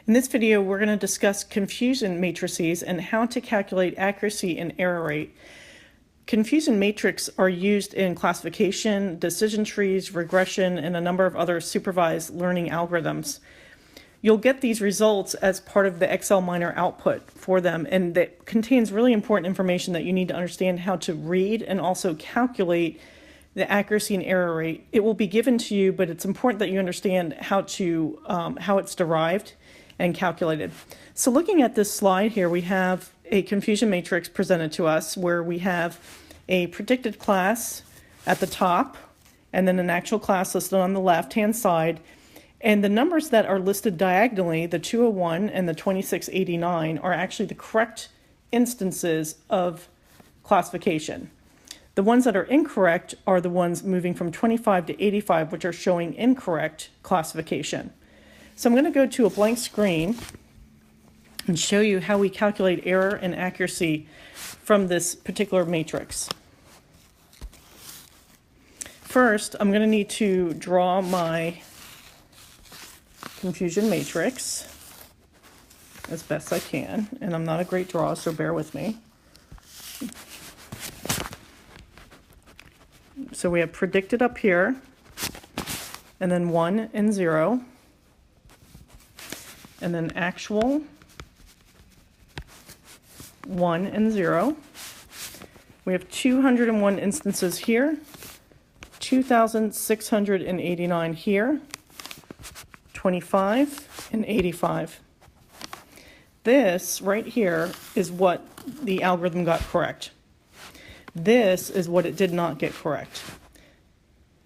In this video, we're going to discuss confusion matrices and how to calculate accuracy and error rate. Confusion matrices are used in classification, decision trees, regression, and a number of other supervised learning algorithms. You'll get these results as part of the XLMiner output for them, and that contains really important information that you need to understand how to read and also calculate the accuracy and error rate. It will be given to you, but it's important that you understand how it's derived and calculated. So looking at this slide here, we have a confusion matrix presented to us where we have a predicted class at the top and then an actual class listed on the left-hand side. And the numbers that are listed diagonally, the 201 and the 2689, are actually the correct instances of classification. The ones that are incorrect are the ones moving from 25 to 85, which are showing incorrect classification. So I'm going to go to a blank screen and show you how we calculate error and accuracy from this particular matrix. First, I'm going to need to draw my confusion matrix as best I can, and I'm not a great drawer, so bear with me. So we have predicted up here, and then 1 and 0, and then actual 1 and 0. We have 201 instances here, 2,689 here, 25 and 85. This right here is what the algorithm got correct. This is what it did not get correct.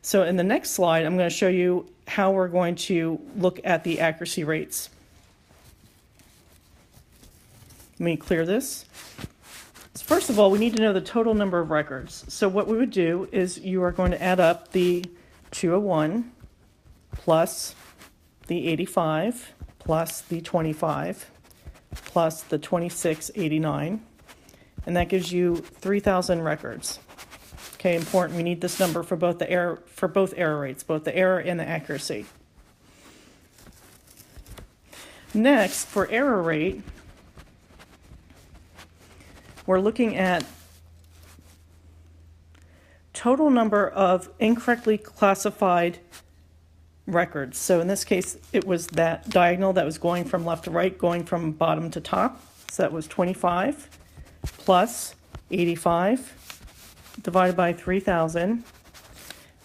So in the next slide, I'm going to show you how we're going to look at the accuracy rates. Let me clear this. So first of all, we need to know the total number of records. So what we would do is you are going to add up the 201 plus the 85 plus the 25 plus the 2689, and that gives you 3,000 records. Okay, important. We need this number for both error rates, both the error and the accuracy. Next, for error rate, we're looking at total number of incorrectly classified records. So in this case, it was that diagonal that was going from left to right, going from bottom to top. So that was 25 plus 85 divided by 3,000,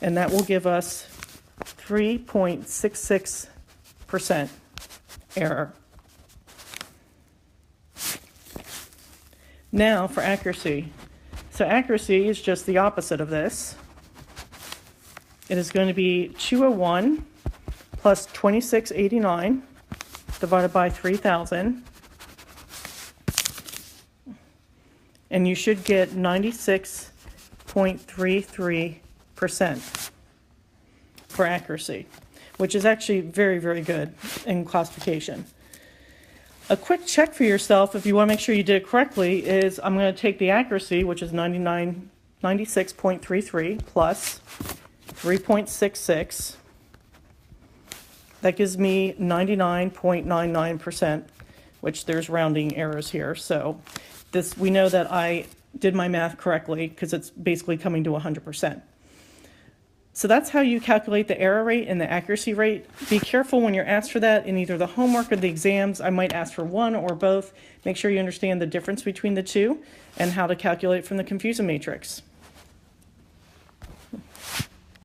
and that will give us 3.66% error. Now for accuracy. So accuracy is just the opposite of this. It is going to be 201 plus 2689 divided by 3,000. And you should get 96.33% for accuracy, which is actually very, very good in classification. A quick check for yourself, if you want to make sure you did it correctly, is I'm going to take the accuracy, which is 96.33 plus 3.66. That gives me 99.99%, which there's rounding errors here. So this, we know that I did my math correctly because it's basically coming to 100%. So that's how you calculate the error rate and the accuracy rate. Be careful when you're asked for that in either the homework or the exams. I might ask for one or both. Make sure you understand the difference between the two and how to calculate from the confusion matrix.